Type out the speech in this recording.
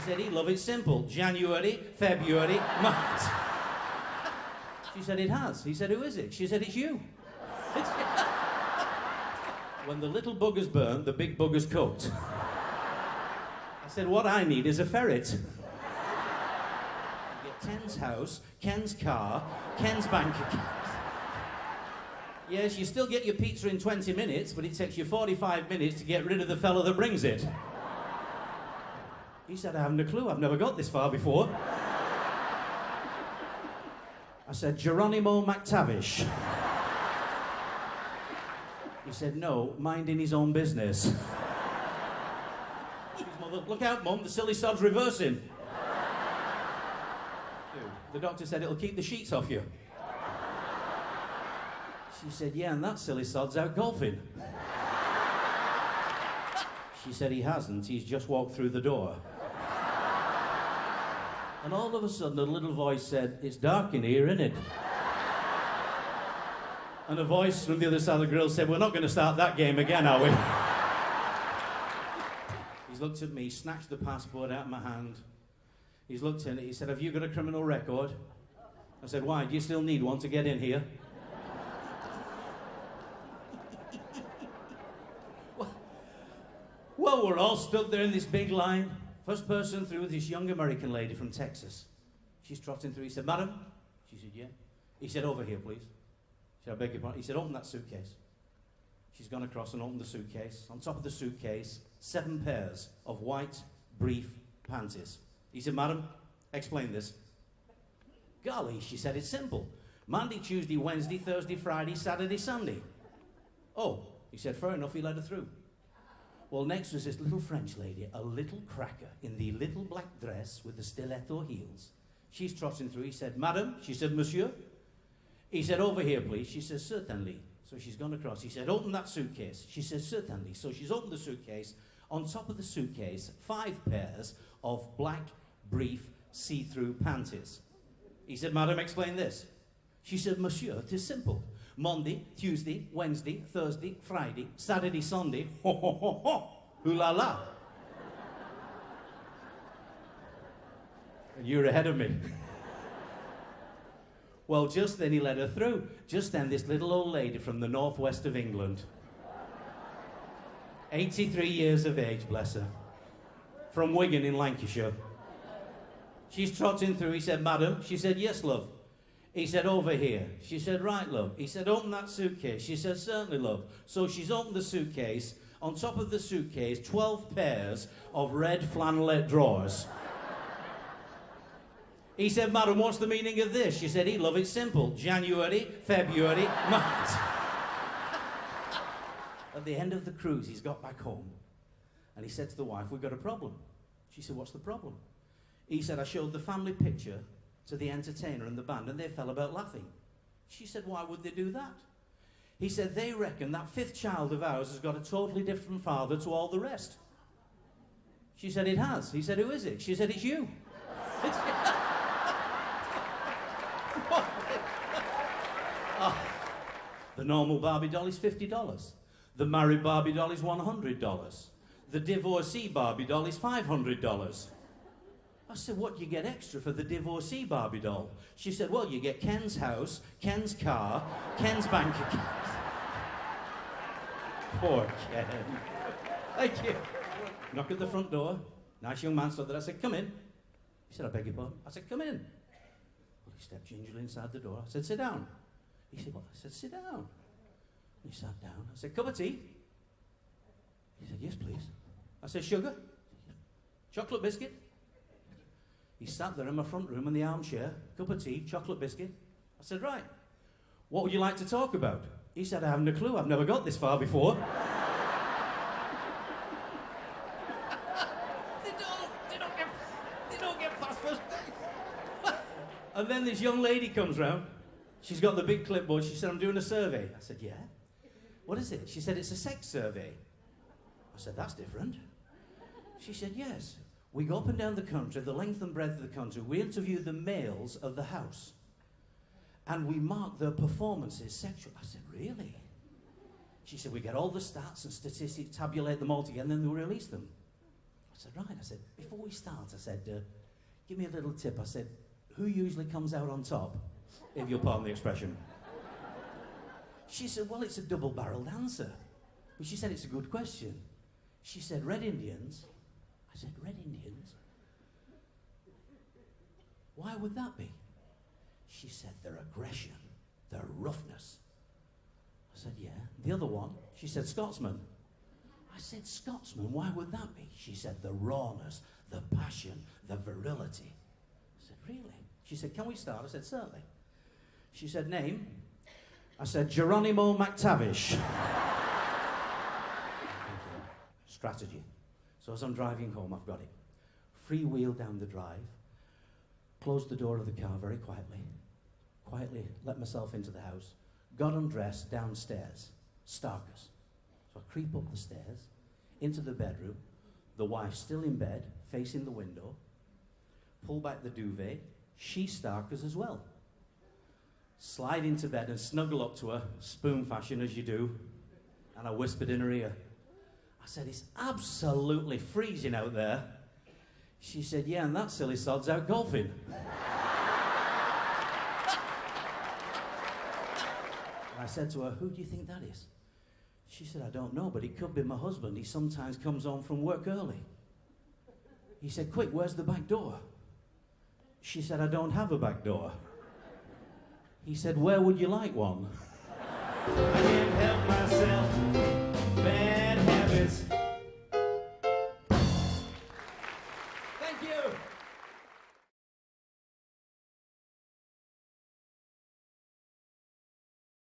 said, he love it simple. January, February, March. She said, it has. He said, who is it? She said, it's you. When the little bugger's burnt, the big bugger's cooked. I said, what I need is a ferret. You get Ken's house, Ken's car, Ken's bank account. Yes, you still get your pizza in 20 minutes, but it takes you 45 minutes to get rid of the fella that brings it. He said, I haven't a clue. I've never got this far before. I said, Geronimo McTavish. He said, no, minding his own business. His mother, look out, Mum, the silly sod's reversing. The doctor said it'll keep the sheets off you. She said, yeah, and that silly sod's out golfing. She said, he hasn't, he's just walked through the door. And all of a sudden, a little voice said, it's dark in here, isn't it? And a voice from the other side of the grill said, we're not going to start that game again, are we? He's looked at me, snatched the passport out of my hand. He's looked in it, he said, have you got a criminal record? I said, why, do you still need one to get in here? Well, we're all stood there in this big line. First person through was this young American lady from Texas. She's trotting through. He said, madam? She said, yeah. He said, over here, please. She said, I beg your pardon. He said, open that suitcase. She's gone across and opened the suitcase. On top of the suitcase, 7 pairs of white, brief panties. He said, madam, explain this. Golly, she said, it's simple. Monday, Tuesday, Wednesday, Thursday, Friday, Saturday, Sunday. Oh, he said, fair enough, he let her through. Well, next was this little French lady, a little cracker, in the little black dress with the stiletto heels. She's trotting through. He said, madam? She said, monsieur? He said, over here, please. She says, certainly. So she's gone across. He said, open that suitcase. She says, certainly. So she's opened the suitcase. On top of the suitcase, 5 pairs of black, brief, see-through panties. He said, madam, explain this. She said, monsieur, it is simple. Monday, Tuesday, Wednesday, Thursday, Friday, Saturday, Sunday, ho, ho, ho, ho, ooh la la. And you're ahead of me. Well, just then he let her through. Just then this little old lady from the northwest of England, 83 years of age, bless her, from Wigan in Lancashire. She's trotting through. He said, madam? She said, yes, love. He said, over here. She said, right, love. He said, open that suitcase. She said, certainly, love. So she's opened the suitcase. On top of the suitcase, 12 pairs of red flannelette drawers. He said, madam, what's the meaning of this? She said, love, it's simple. January, February, March. At the end of the cruise, he's got back home. And he said to the wife, we've got a problem. She said, what's the problem? He said, I showed the family picture to the entertainer and the band, and they fell about laughing. She said, why would they do that? He said, they reckon that 5th child of ours has got a totally different father to all the rest. She said, it has. He said, who is it? She said, it's you. Oh, the normal Barbie doll is $50. The married Barbie doll is $100. The divorcee Barbie doll is $500. I said, what do you get extra for the divorcee Barbie doll? She said, well, you get Ken's house, Ken's car, Ken's bank account. Poor Ken. Thank you. Knock at the front door. Nice young man stood there. I said, come in. He said, I beg your pardon. I said, come in. Well, he stepped gingerly inside the door. I said, sit down. He said, what? I said, sit down. He sat down. I said, cup of tea? He said, yes, please. I said, sugar? Chocolate biscuit? He sat there in my front room in the armchair, cup of tea, chocolate biscuit. I said, right, what would you like to talk about? He said, I haven't a clue. I've never got this far before. They don't get past first date. And then this young lady comes round. She's got the big clipboard. She said, I'm doing a survey. I said, yeah. What is it? She said, it's a sex survey. I said, that's different. She said, yes. We go up and down the country, the length and breadth of the country. We interview the males of the house. And we mark their performances sexual. I said, really? She said, we get all the stats and statistics, tabulate them all together, and then we release them. I said, right. I said, before we start, I said, give me a little tip. I said, who usually comes out on top, if you'll pardon the expression? She said, well, it's a double-barreled answer. But she said, it's a good question. She said, Red Indians. I said, Red Indians? Why would that be? She said, their aggression, their roughness. I said, yeah. The other one, she said, Scotsman. I said, Scotsman, why would that be? She said, the rawness, the passion, the virility. I said, really? She said, can we start? I said, certainly. She said, name? I said, Geronimo McTavish. Strategy. So as I'm driving home, I've got it. Freewheel down the drive, closed the door of the car very quietly, let myself into the house, got undressed downstairs, starkers. So I creep up the stairs, into the bedroom, the wife still in bed, facing the window, pull back the duvet, she starkers as well. Slide into bed and snuggle up to her, spoon fashion as you do, and I whispered in her ear. I said, it's absolutely freezing out there. She said, yeah, and that silly sod's out golfing. I said to her, who do you think that is? She said, I don't know, but it could be my husband. He sometimes comes home from work early. He said, quick, where's the back door? She said, I don't have a back door. He said, where would you like one? I can't help myself.